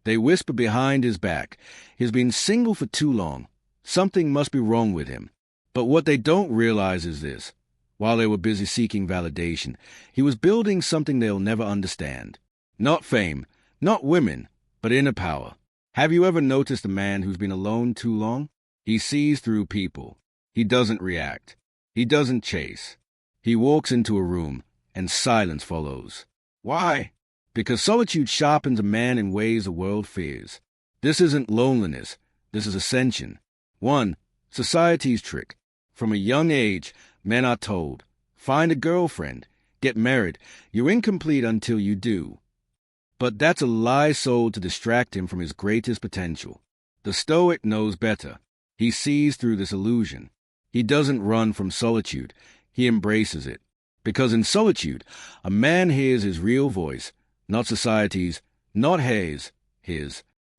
They whisper behind his back, "He's been single for too long. Something must be wrong with him." But what they don't realize is this. While they were busy seeking validation, he was building something they'll never understand. Not fame, not women, but inner power. Have you ever noticed a man who's been alone too long? He sees through people. He doesn't react. He doesn't chase. He walks into a room, and silence follows. Why? Because solitude sharpens a man in ways the world fears. This isn't loneliness. This is ascension. 1. Society's trick. From a young age, men are told, find a girlfriend, get married, you're incomplete until you do. But that's a lie sold to distract him from his greatest potential. The Stoic knows better. He sees through this illusion. He doesn't run from solitude. He embraces it. Because in solitude, a man hears his real voice, not society's, not his.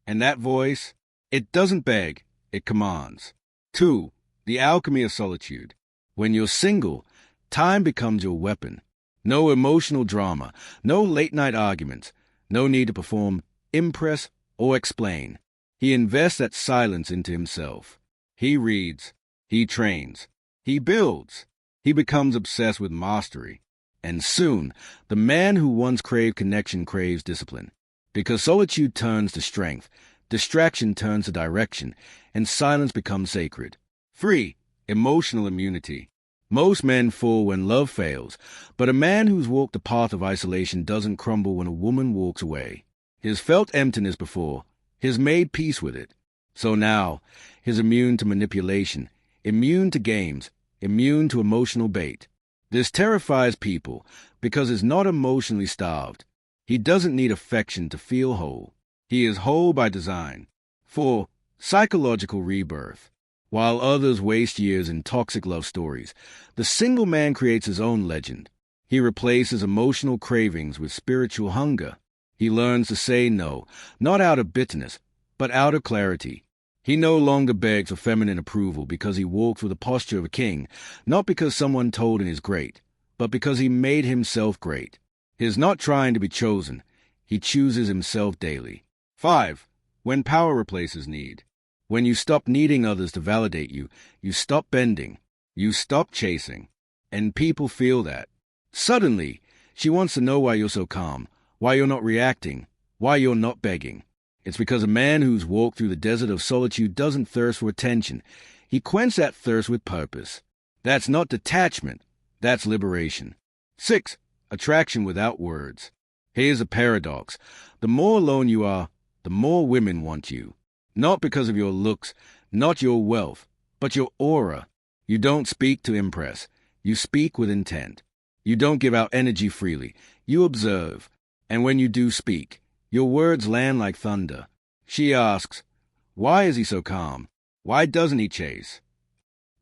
And that voice, it doesn't beg, it commands. 2. The alchemy of solitude. When you're single, time becomes your weapon. No emotional drama, no late-night arguments, no need to perform, impress, or explain. He invests that silence into himself. He reads. He trains. He builds. He becomes obsessed with mastery. And soon, the man who once craved connection craves discipline. Because solitude turns to strength, distraction turns to direction, and silence becomes sacred. 3. Emotional immunity. Most men fall when love fails, but a man who's walked the path of isolation doesn't crumble when a woman walks away. He's felt emptiness before. He's made peace with it. So now, he's immune to manipulation, immune to games, immune to emotional bait. This terrifies people because he's not emotionally starved. He doesn't need affection to feel whole. He is whole by design. 4. Psychological rebirth. While others waste years in toxic love stories, the single man creates his own legend. He replaces emotional cravings with spiritual hunger. He learns to say no, not out of bitterness, but out of clarity. He no longer begs for feminine approval because he walks with the posture of a king, not because someone told him he's great, but because he made himself great. He is not trying to be chosen. He chooses himself daily. 5. When power replaces need. When you stop needing others to validate you, you stop bending, you stop chasing. And people feel that. Suddenly, she wants to know why you're so calm, why you're not reacting, why you're not begging. It's because a man who's walked through the desert of solitude doesn't thirst for attention. He quenches that thirst with purpose. That's not detachment. That's liberation. 6. Attraction without words. Here's a paradox. The more alone you are, the more women want you. Not because of your looks, not your wealth, but your aura. You don't speak to impress. You speak with intent. You don't give out energy freely. You observe. And when you do speak, your words land like thunder. She asks, why is he so calm? Why doesn't he chase?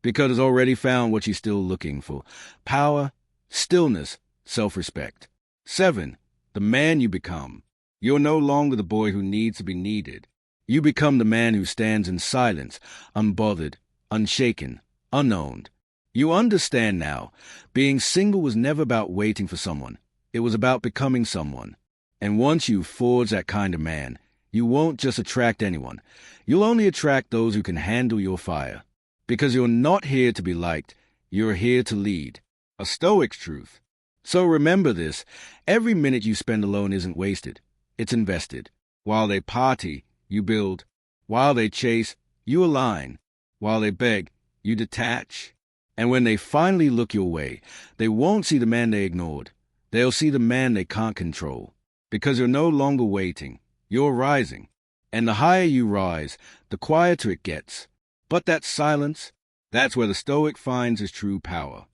Because he's already found what she's still looking for. Power, stillness, self-respect. 7. The man you become. You're no longer the boy who needs to be needed. You become the man who stands in silence, unbothered, unshaken, unowned. You understand now. Being single was never about waiting for someone. It was about becoming someone. And once you forge that kind of man, you won't just attract anyone. You'll only attract those who can handle your fire. Because you're not here to be liked. You're here to lead. A Stoic's truth. So remember this. Every minute you spend alone isn't wasted. It's invested. While they party, you build. While they chase, you align. While they beg, you detach. And when they finally look your way, they won't see the man they ignored. They'll see the man they can't control. Because you're no longer waiting. You're rising. And the higher you rise, the quieter it gets. But that silence, that's where the Stoic finds his true power.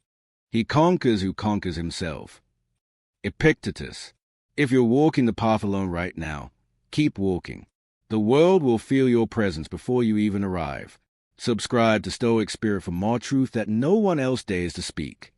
He conquers who conquers himself. Epictetus. If you're walking the path alone right now, keep walking. The world will feel your presence before you even arrive. Subscribe to Stoic Spirit for more truth that no one else dares to speak.